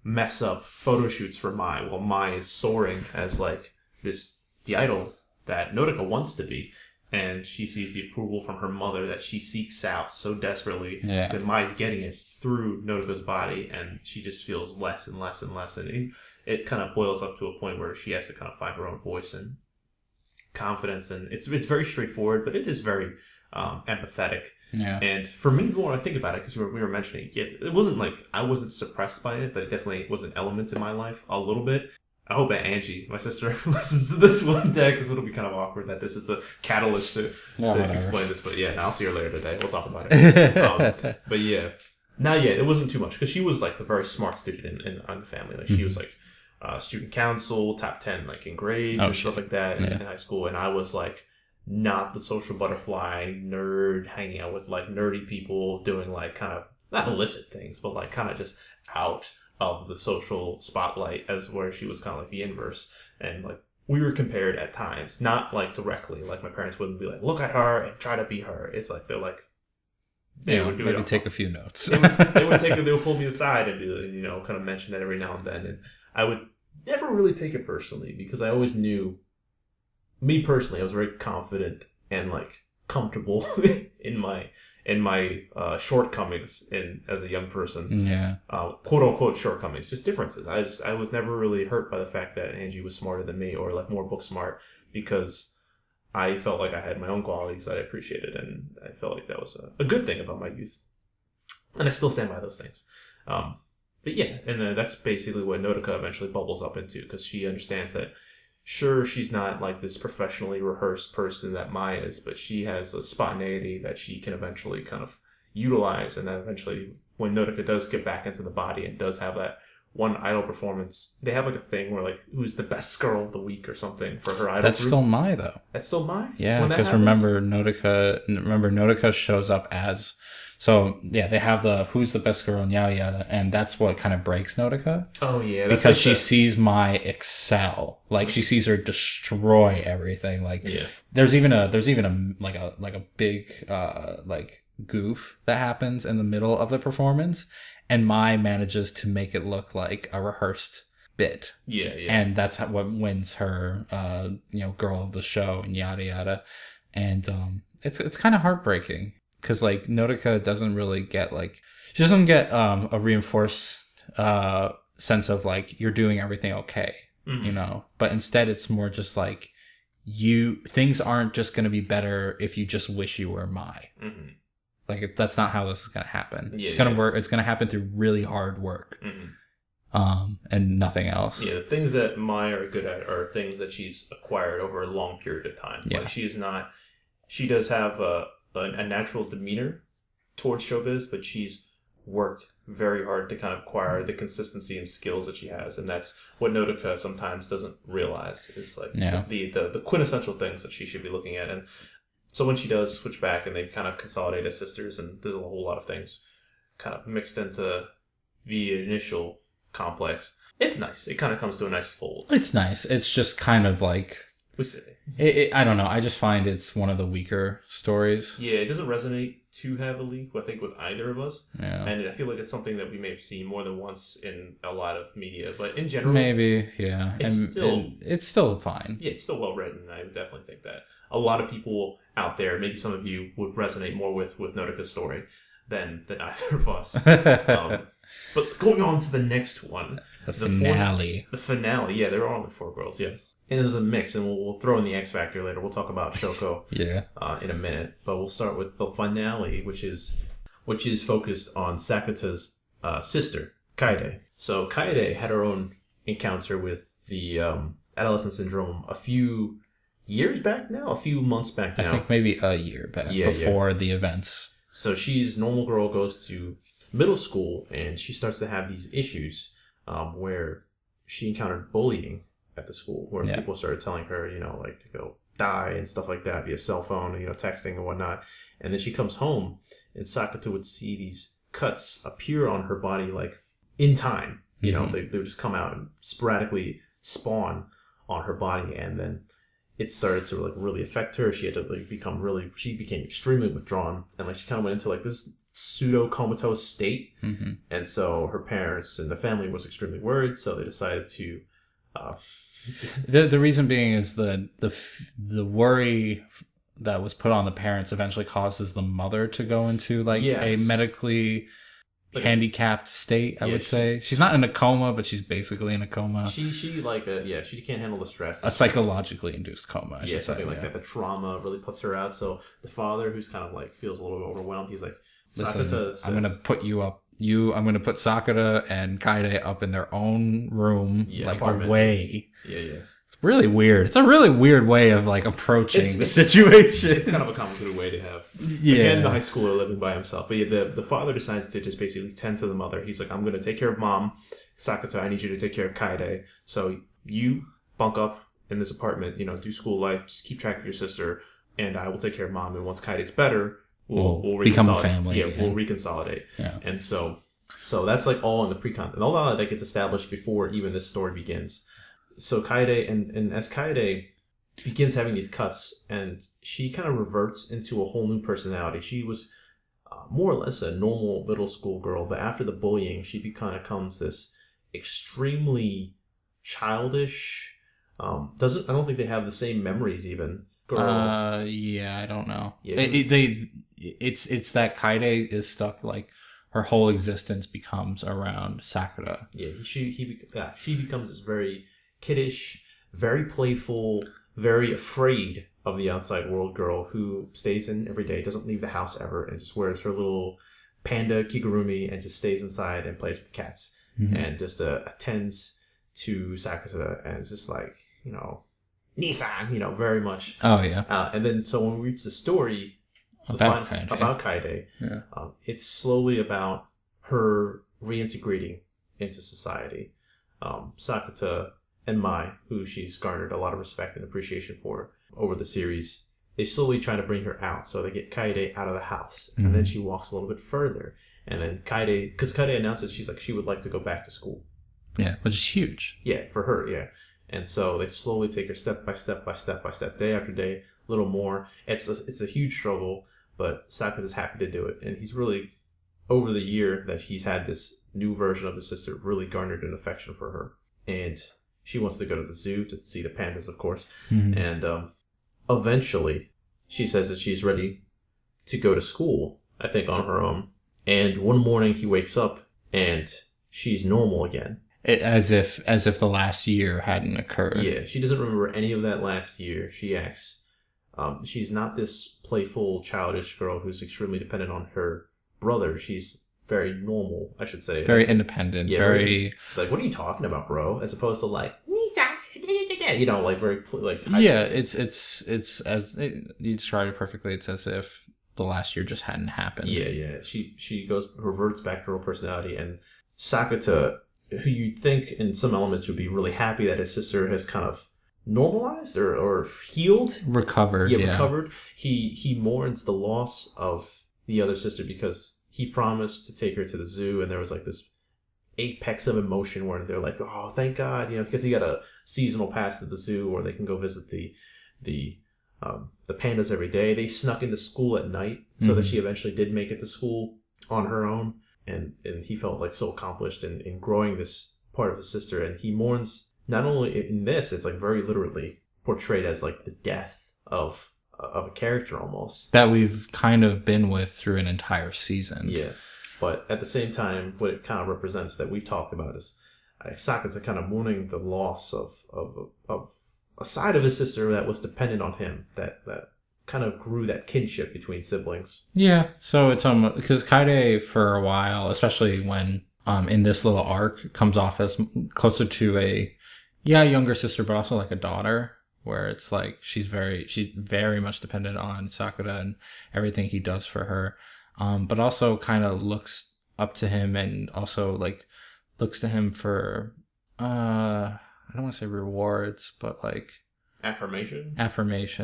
mess up photo shoots for Mai while Mai is soaring as like the idol that Nodoka wants to be, and she sees the approval from her mother that she seeks out so desperately that Mai's getting it through Nodoka's body, and she just feels less and less and less, and it kind of boils up to a point where she has to kind of find her own voice and confidence, and it's very straightforward, but it is very empathetic. Yeah. And for me, when I think about it, because we were mentioning it wasn't like I wasn't suppressed by it, but it definitely was an element in my life a little bit. I hope that Angie, my sister, listens to this one day, because it'll be kind of awkward that this is the catalyst to explain this. But I'll see her later today. We'll talk about it. But it wasn't too much, because she was like the very smart student in the family. Like she was like student council, top 10 like in grades and stuff like that in high school, and I was like not the social butterfly nerd hanging out with like nerdy people doing like kind of not illicit things, but like kind of just out of the social spotlight, as where she was kind of like the inverse. And like we were compared at times, not like directly, like my parents wouldn't be like, look at her and try to be her. It's like they're like, they would do maybe take a few notes. They would pull me aside and be, kind of mention that every now and then, and I would never really take it personally, because I always knew, me personally, I was very confident and like comfortable in my shortcomings as a young person. Yeah. Quote unquote shortcomings, just differences. I was never really hurt by the fact that Angie was smarter than me, or like more book smart, because I felt like I had my own qualities that I appreciated, and I felt like that was a good thing about my youth. And I still stand by those things. But yeah, and then that's basically what Nodoka eventually bubbles up into, because she understands that, sure, she's not like this professionally rehearsed person that Mai is, but she has a spontaneity that she can eventually kind of utilize, and then eventually when Nodoka does get back into the body and does have that one idol performance, they have like a thing where like, who's the best girl of the week or something for her idol That's group. still Mai though. That's still Mai? Yeah, because remember Nodoka shows up as, so yeah, they have the who's the best girl and yada yada, and that's what kind of breaks Nodoka. Oh yeah, that's because like she sees Mai excel, like she sees her destroy everything. Like there's even a big like goof that happens in the middle of the performance, and Mai manages to make it look like a rehearsed bit. Yeah. And that's what wins her, girl of the show and yada yada, and it's kind of heartbreaking. Because, like, Nodoka doesn't really get, like... She doesn't get a reinforced sense of, like, you're doing everything okay, you know? But instead, it's more just, like, things aren't just going to be better if you just wish you were Mai. Mm-hmm. Like, that's not how this is going to happen. Yeah, it's going to work. It's going to happen through really hard work. Mm-hmm. And nothing else. Yeah, the things that Mai are good at are things that she's acquired over a long period of time. Yeah. Like, she's not... She does have a natural demeanor towards showbiz, but she's worked very hard to kind of acquire the consistency and skills that she has, and that's what Nodoka sometimes doesn't realize is like the quintessential things that she should be looking at. And so when she does switch back and they kind of consolidate as sisters, and there's a whole lot of things kind of mixed into the initial complex, it's nice. It kind of comes to a nice fold. It's nice. It's just kind of like... I don't know. I just find it's one of the weaker stories. Yeah, it doesn't resonate too heavily, I think, with either of us. Yeah. And I feel like it's something that we may have seen more than once in a lot of media. But in general... Maybe, yeah. It's still fine. Yeah, it's still well written. I definitely think that. A lot of people out there, maybe some of you, would resonate more with Nodoka's story than either of us. But going on to the next one. The finale. The finale, yeah. There are only 4 girls, yeah. And there's a mix, and we'll throw in the X Factor later. We'll talk about Shoko in a minute. But we'll start with the finale, which is focused on Sakata's sister, Kaede. So Kaede had her own encounter with the adolescent syndrome a few years back now, a few months back now. I think maybe a year back before the events. So she's normal girl, goes to middle school, and she starts to have these issues where she encountered bullying at the school, where people started telling her, like to go die and stuff like that via cell phone, and, texting and whatnot. And then she comes home, and Sakata would see these cuts appear on her body, like in time. They would just come out and sporadically spawn on her body, and then it started to like really affect her. She had to like she became extremely withdrawn, and like she kind of went into like this pseudo comatose state. Mm-hmm. And so her parents and the family was extremely worried, so they decided to the reason being is the worry that was put on the parents eventually causes the mother to go into like a medically handicapped state. I would say she's not in a coma, but she's basically in a coma. She can't handle the stress. A psychologically induced coma. I should something like that. The trauma really puts her out. So the father, who's kind of like feels a little overwhelmed, he's like, "Listen, I'm gonna put you up. I'm going to put Sakata and Kaede up in their own room, away." Yeah. It's really weird. It's a really weird way of like approaching the situation. It's kind of a complicated way to have. Yeah. Again, the high schooler living by himself. But the father decides to just basically tend to the mother. He's like, "I'm going to take care of mom. Sakata, I need you to take care of Kaede. So you bunk up in this apartment, do school life, just keep track of your sister, and I will take care of mom. And once Kaide's better, we'll become a family. Yeah, we'll reconsolidate." Yeah. And so that's like all in the pre-content. All that gets established before even this story begins. So Kaede, and as Kaede begins having these cuts, and she kind of reverts into a whole new personality. She was more or less a normal middle school girl, but after the bullying, she becomes this extremely childish. I don't think they have the same memories even. Girl. Yeah, I don't know. Yeah, it's that Kaede is stuck, like her whole existence becomes around Sakata. Yeah, she becomes this very kiddish, very playful, very afraid of the outside world girl who stays in every day, doesn't leave the house ever, and just wears her little panda kigurumi and just stays inside and plays with cats. and just attends to Sakata, and it's just like, Nissan, very much. Oh yeah. And then so when we reach the story about Kaede, it's slowly about her reintegrating into society. Sakata and Mai, who she's garnered a lot of respect and appreciation for over the series, they slowly try to bring her out. So they get Kaede out of the house, and then she walks a little bit further, and then because Kaede announces she would like to go back to school. Yeah, which is huge. Yeah, for her, yeah. And so they slowly take her step by step, day after day, a little more. It's a huge struggle, but Sakata's happy to do it, and he's really, over the year that he's had this new version of his sister, really garnered an affection for her. And she wants to go to the zoo to see the pandas, of course. And eventually, she says that she's ready to go to school, I think on her own. And one morning he wakes up and she's normal again. As if the last year hadn't occurred. Yeah, she doesn't remember any of that last year. She acts. She's not this playful, childish girl who's extremely dependent on her brother. She's very normal, I should say. Very independent. Yeah, very. It's like, what are you talking about, bro? As opposed to like, like very like. Yeah, it's as you described it perfectly. It's as if the last year just hadn't happened. Yeah. She reverts back to her personality, and Sakata, who you'd think in some elements would be really happy that his sister has kind of normalized or healed, recovered. He mourns the loss of the other sister because he promised to take her to the zoo, and there was like this apex of emotion where they're like, oh, thank God, because he got a seasonal pass to the zoo where they can go visit the pandas every day. They snuck into school at night so that she eventually did make it to school on her own, and he felt like so accomplished in growing this part of his sister. And he mourns not only in this, it's like very literally portrayed as like the death of a character almost that we've kind of been with through an entire season. Yeah, but at the same time, what it kind of represents that we've talked about is Sakata kind of mourning the loss of a side of his sister that was dependent on him, that kind of grew that kinship between siblings. Yeah, so it's because Kaede for a while, especially when in this little arc, comes off as closer to a younger sister, but also like a daughter, where it's like she's very much dependent on Sakura and everything he does for her, but also kind of looks up to him and also like looks to him for I don't want to say rewards, but like affirmation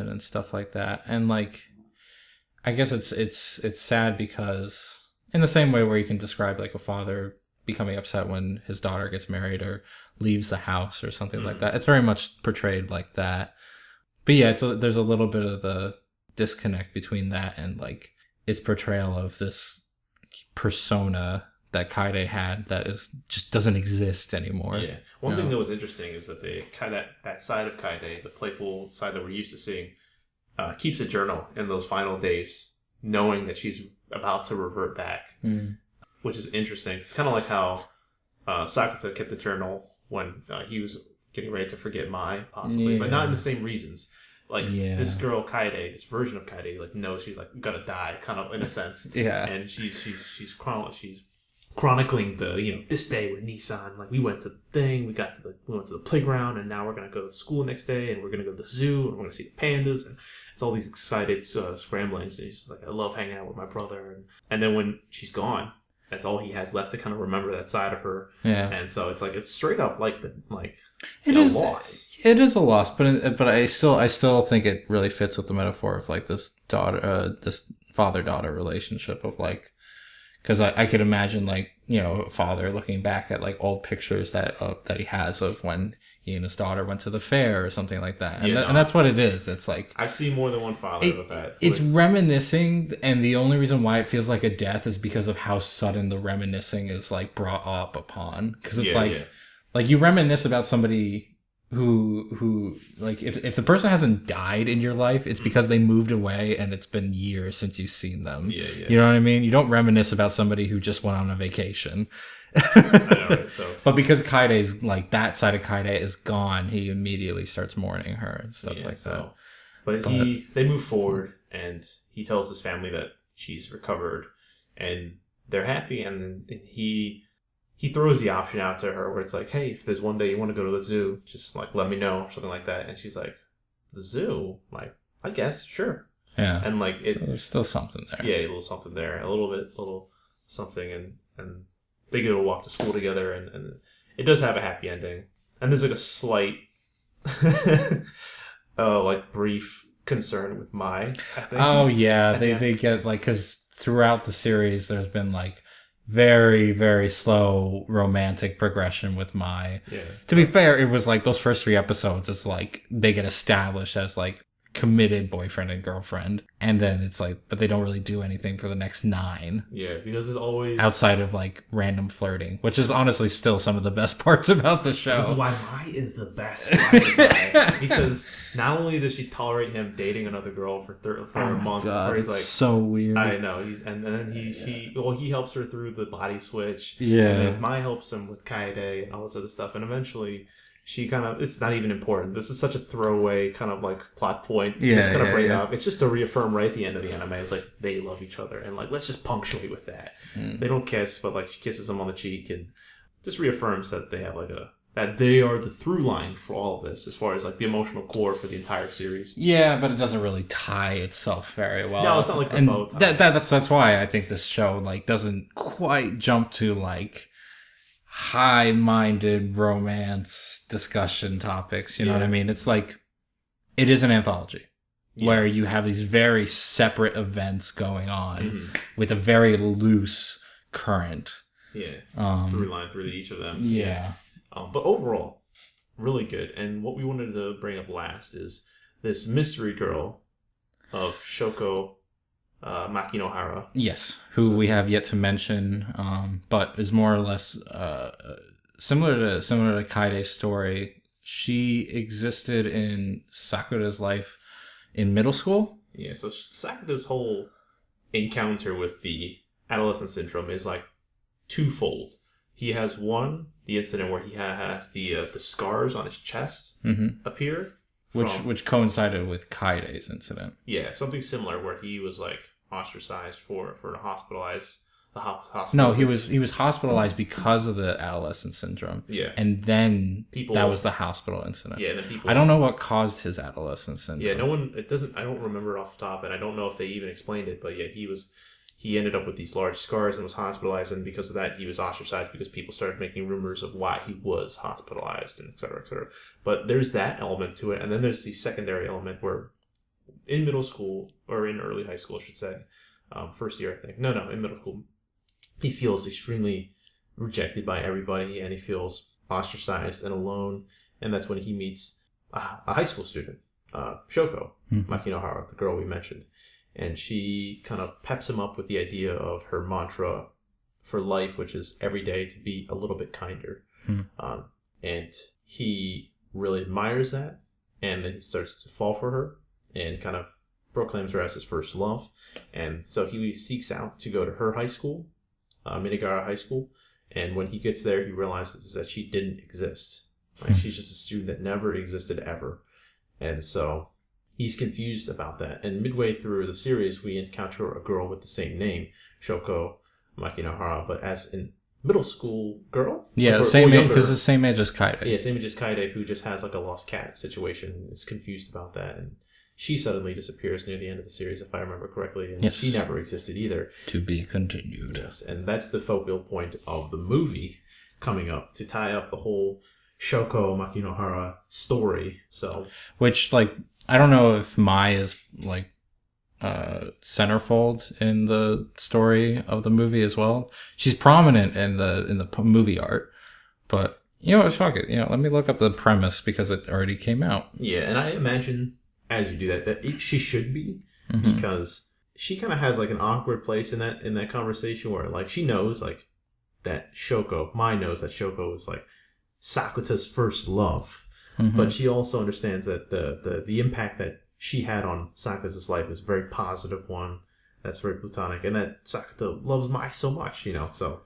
and stuff like that. And like I guess it's sad because in the same way where you can describe like a father becoming upset when his daughter gets married or leaves the house or something like that, it's very much portrayed like that. But yeah, there's a little bit of the disconnect between that and like its portrayal of this persona that Kaede had that just doesn't exist anymore. Yeah. One thing that was interesting is that they kind of that side of Kaede, the playful side that we're used to seeing, keeps a journal in those final days, knowing that she's about to revert back, which is interesting. It's kind of like how Sakata kept the journal when he was getting ready to forget Mai, possibly, but not in the same reasons. Like this girl Kaede, this version of Kaede, like knows she's like gonna die, kind of in a sense. Yeah, and she's chronicling the this day with Nissan. Like we went to the thing, we went to the playground, and now we're gonna go to school next day, and we're gonna go to the zoo, and we're gonna see the pandas, and it's all these excited scramblings. And she's just like, I love hanging out with my brother, and then when she's gone, that's all he has left to kind of remember that side of her. Yeah, and so it's like it's straight up like it is a loss. It is a loss, but I still think it really fits with the metaphor of like this this father-daughter relationship of like, because I could imagine like a father looking back at like old pictures that he has of when he and his daughter went to the fair or something like that, and that's what it is. It's like I've seen more than one father with that. It's reminiscing, and the only reason why it feels like a death is because of how sudden the reminiscing is like brought up upon. Because it's like you reminisce about somebody who like if the person hasn't died in your life, it's because they moved away and it's been years since you've seen them. You know what I mean? You don't reminisce about somebody who just went on a vacation. I know, right? So but because Kaide's like that side of Kaede is gone, he immediately starts mourning her and stuff like that. But they move forward, and he tells his family that she's recovered and they're happy, and then he he throws the option out to her where it's like, hey, if there's one day you want to go to the zoo, just like let me know or something like that. And she's like, the zoo? Like, I guess, sure. Yeah. And like so there's still something there. Yeah, a little something there. A little something, and they go to walk to school together, and it does have a happy ending. And there's like a slight like brief concern with Mai, I think. Oh yeah, they get like, because throughout the series there's been like very, very slow romantic progression with Mai. Yeah. To be fair, it was like those first 3 episodes, it's like they get established as like committed boyfriend and girlfriend, and then it's like, but they don't really do anything for the next 9. Yeah, because it's always outside of like random flirting, which is honestly still some of the best parts about the show. This is why Mai is the best guy, because not only does she tolerate him dating another girl for a month, God, where he's it's like, so weird. I know, and then he helps her through the body switch. Yeah, and then Mai helps him with Kaede and all this other stuff, and eventually she kind of, it's not even important. This is such a throwaway kind of like plot point to just kind of bring up. It's just to reaffirm right at the end of the anime. It's like they love each other, and like let's just punctuate with that. They don't kiss, but like she kisses him on the cheek and just reaffirms that they have like that they are the through line for all of this as far as like the emotional core for the entire series. Yeah, but it doesn't really tie itself very well. No, it's not like the bow tie. That's why I think this show like doesn't quite jump to like high-minded romance discussion topics, you know what I mean? It's like, it is an anthology where you have these very separate events going on with a very loose current. Yeah, through line through each of them. Yeah. But overall, really good. And what we wanted to bring up last is this mystery girl of Shoko Makinohara. Yes, who we have yet to mention, but is more or less similar to Kaide's story. She existed in Sakura's life in middle school. Yeah, so Sakura's whole encounter with the adolescent syndrome is like twofold. He has one, the incident where he has the scars on his chest appear. Which coincided with Kaide's incident. Yeah, something similar where he was like ostracized for the hospitalized. No, he was hospitalized because of the adolescent syndrome. Yeah, and then that was the hospital incident. Yeah, and then I don't know what caused his adolescent syndrome. Yeah, no one. It doesn't. I don't remember it off the top, and I don't know if they even explained it. But yeah, he ended up with these large scars and was hospitalized, and because of that, he was ostracized because people started making rumors of why he was hospitalized, and et cetera, et cetera. But there's that element to it, and then there's the secondary element where in middle school, or in early high school, I should say, first year, I think. No, in middle school, he feels extremely rejected by everybody, and he feels ostracized and alone, and that's when he meets a high school student, Shoko Makinohara, the girl we mentioned. And she kind of peps him up with the idea of her mantra for life, which is every day to be a little bit kinder. And he really admires that. And then he starts to fall for her and kind of proclaims her as his first love. And so he seeks out to go to her high school, Minigara High School. And when he gets there, he realizes that she didn't exist. Like she's just a student that never existed ever. And so he's confused about that. And midway through the series, we encounter a girl with the same name, Shoko Makinohara, but as in middle school girl. Yeah, same age, because the same age as Kaede. Yeah, same age as Kaede, who just has like a lost cat situation, is confused about that. And she suddenly disappears near the end of the series, if I remember correctly. And she never existed either. To be continued. Yes, and that's the focal point of the movie coming up, to tie up the whole Shoko Makinohara story. So, which, like, I don't know if Mai is like centerfold in the story of the movie as well. She's prominent in the movie art, but you know what? Fuck it. You know, let me look up the premise because it already came out. Yeah, and I imagine as you do that she should be, because she kind of has like an awkward place in that conversation where like she knows like that Mai knows that Shoko is like Sakuta's first love. But she also understands that the impact that she had on Sakuta's life is a very positive one. That's very platonic, and that Sakuta loves Mai so much, you know. So,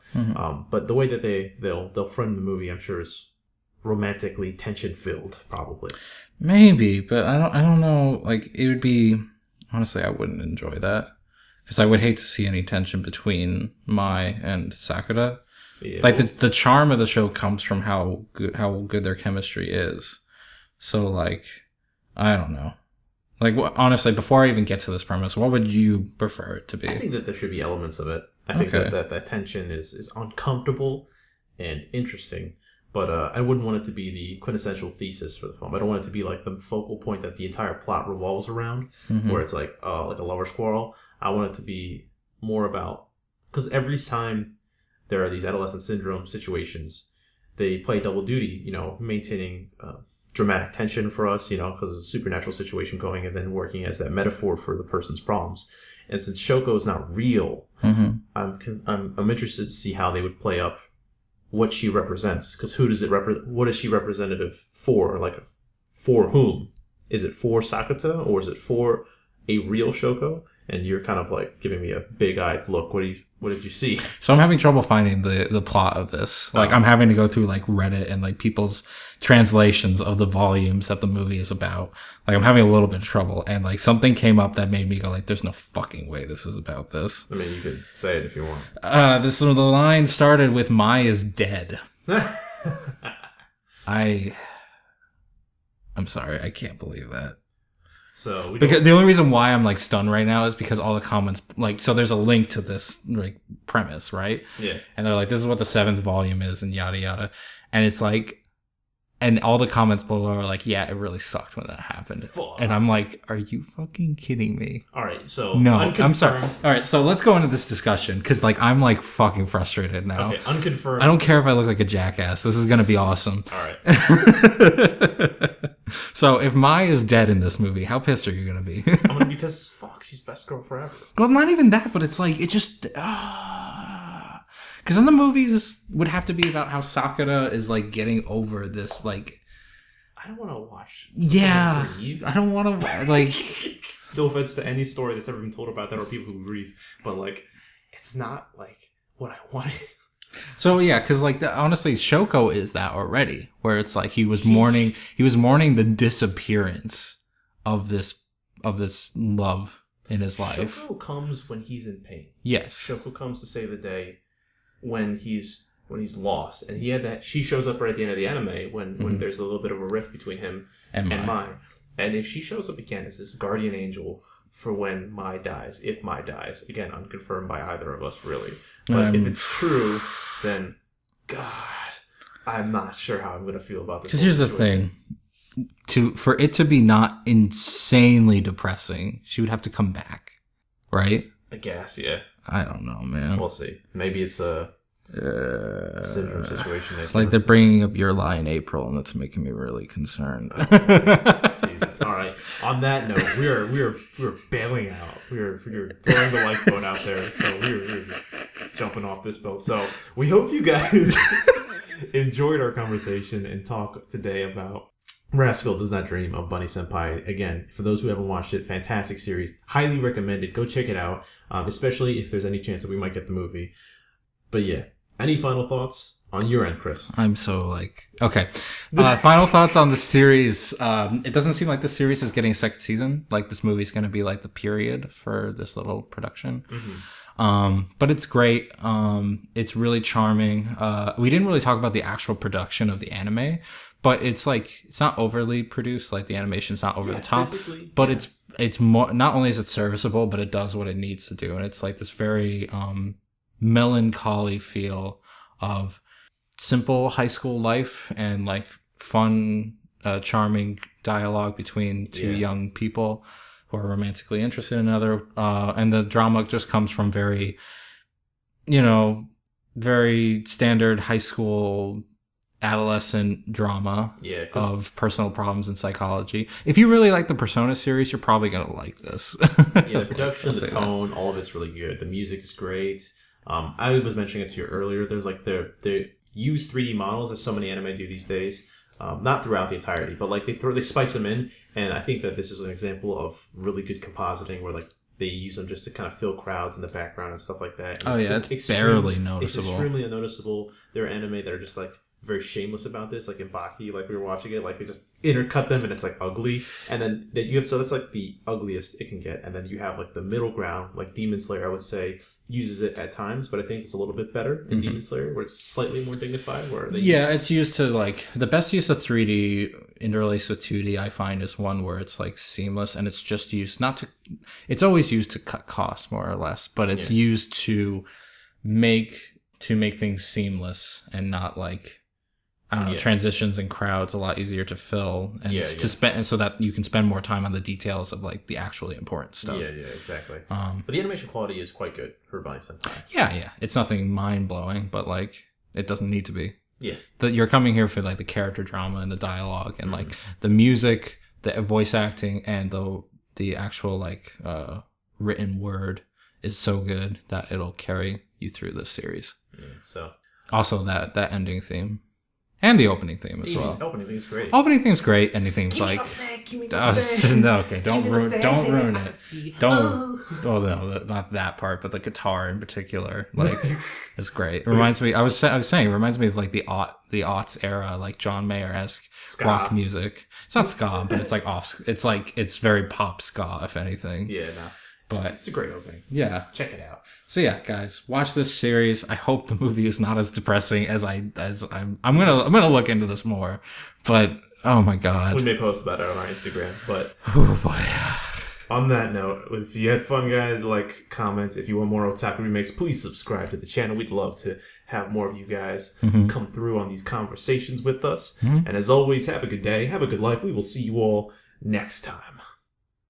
but the way that they'll frame the movie, I'm sure, is romantically tension filled, probably. Maybe, but I don't know. Like, it would be, honestly, I wouldn't enjoy that because I would hate to see any tension between Mai and Sakuta. Yeah, like the charm of the show comes from how good their chemistry is. So like, I don't know. Like, honestly, before I even get to this premise, what would you prefer it to be? I think that there should be elements of it. I think that tension is uncomfortable and interesting, but I wouldn't want it to be the quintessential thesis for the film. I don't want it to be like the focal point that the entire plot revolves around, where it's like a lover's quarrel. I want it to be more about, because every time there are these adolescent syndrome situations, they play double duty, maintaining dramatic tension for us, because it's a supernatural situation going, and then working as that metaphor for the person's problems. And since Shoko is not real, I'm interested to see how they would play up what she represents. Because what is she representative for? Like, for whom? Is it for Sakata, or is it for a real Shoko? And you're kind of like giving me a big-eyed look. What did you see? So I'm having trouble finding the plot of this. Like, I'm having to go through like Reddit and like people's translations of the volumes that the movie is about. Like, I'm having a little bit of trouble, and like something came up that made me go like, "There's no fucking way this is about this." I mean, you could say it if you want. The line started with "Mai is dead." I'm sorry, I can't believe that. So because the only reason why I'm like stunned right now is because all the comments, like, so there's a link to this like premise, right? Yeah. And they're like, this is what the 7th volume is, and yada yada, and it's like, and all the comments below are like, yeah, it really sucked when that happened. Fuck. And I'm like, are you fucking kidding me? All right, so no, I'm sorry. All right, so let's go into this discussion, because like I'm like fucking frustrated now. Okay, unconfirmed. I don't care if I look like a jackass. This is gonna be awesome. All right. So if Mai is dead in this movie, how pissed are you gonna be? I'm gonna be pissed as fuck. She's best girl forever. Well, not even that, but it's like, it just because then the movies would have to be about how Sakura is like getting over this, like, I don't want to watch. Yeah, I don't want to like. No offense to any story that's ever been told about that or people who grieve, but like, it's not like what I wanted. So yeah, because like honestly, Shoko is that already, where it's like he was mourning the disappearance of this love in his life. Shoko comes when he's in pain. Yes, Shoko comes to save the day when he's lost, and he had that. She shows up right at the end of the anime when there's a little bit of a rift between him and Mai. And if she shows up again as this guardian angel for when Mai dies, if Mai dies, again unconfirmed by either of us really, but if it's true, then God, I'm not sure how I'm going to feel about this. Because here's the thing. For it to be not insanely depressing, she would have to come back, right? I guess, yeah. I don't know, man. We'll see. Maybe it's a syndrome situation. Like, they're bringing up Your Lie in April, and that's making me really concerned. Jesus. All right. On that note, we're bailing out. We're throwing the lifeboat out there. So we're jumping off this boat. So we hope you guys enjoyed our conversation and talk today about Rascal Does Not Dream of Bunny Senpai. Again, for those who haven't watched it, fantastic series. Highly recommended. Go check it out, especially if there's any chance that we might get the movie. But yeah, any final thoughts on your end, Chris? I'm so like... Okay. Final thoughts on the series. It doesn't seem like the series is getting a second season. Like, this movie's going to be like the period for this little production. But it's great. It's really charming. We didn't really talk about the actual production of the anime, but it's like, it's not overly produced. Like, the animation's not over the top, but it's more, not only is it serviceable, but it does what it needs to do. And it's like this very melancholy feel of simple high school life and like fun, charming dialogue between two young people who are romantically interested in another. And the drama just comes from very standard high school adolescent drama of personal problems and psychology. If you really like the Persona series, you're probably going to like this. The production, the tone, all of it's really good. The music is great. I was mentioning it to you earlier. There's like they use 3D models as so many anime do these days. Not throughout the entirety, but like they spice them in, and I think that this is an example of really good compositing where like they use them just to kind of fill crowds in the background and stuff like that. And it's barely noticeable. It's extremely unnoticeable. There are anime that are just like very shameless about this, like in Baki, like we were watching it, like they just intercut them and it's like ugly, and then you have, so that's like the ugliest it can get, and then you have like the middle ground, like Demon Slayer, I would say uses it at times, but I think it's a little bit better in Demon Slayer, where it's slightly more dignified. Where it's used to, like, the best use of 3D interlaced with 2D I find is one where it's like seamless, and it's just used it's always used to cut costs more or less, but it's used to make things seamless and not like, I don't know, transitions and crowds a lot easier to fill, and to spend, and so that you can spend more time on the details of like the actually important stuff. Yeah, exactly. But the animation quality is quite good for Bunny Senpai. Yeah. It's nothing mind blowing, but like it doesn't need to be. Yeah. You're coming here for like the character drama and the dialogue and like the music, the voice acting, and the actual like written word is so good that it'll carry you through this series. Yeah, so also that ending theme. And the opening theme as well. Opening theme's great. Opening theme's great. Anything's like... No, okay. Don't ruin it. Don't... Oh, no, not that part, but the guitar in particular, like, is great. It reminds me... I was saying, it reminds me of, like, the aughts era, like, John Mayer-esque rock music. It's not ska, but it's, like, it's very pop ska, if anything. Yeah, no. But it's a great opening. Yeah. Check it out. So yeah, guys, watch this series. I hope the movie is not as depressing as I'm gonna look into this more. But oh my god. We may post about it on our Instagram, but oh boy. On that note, if you had fun, guys, like, comment. If you want more Otaku Remix, please subscribe to the channel. We'd love to have more of you guys come through on these conversations with us. And as always, have a good day, have a good life. We will see you all next time.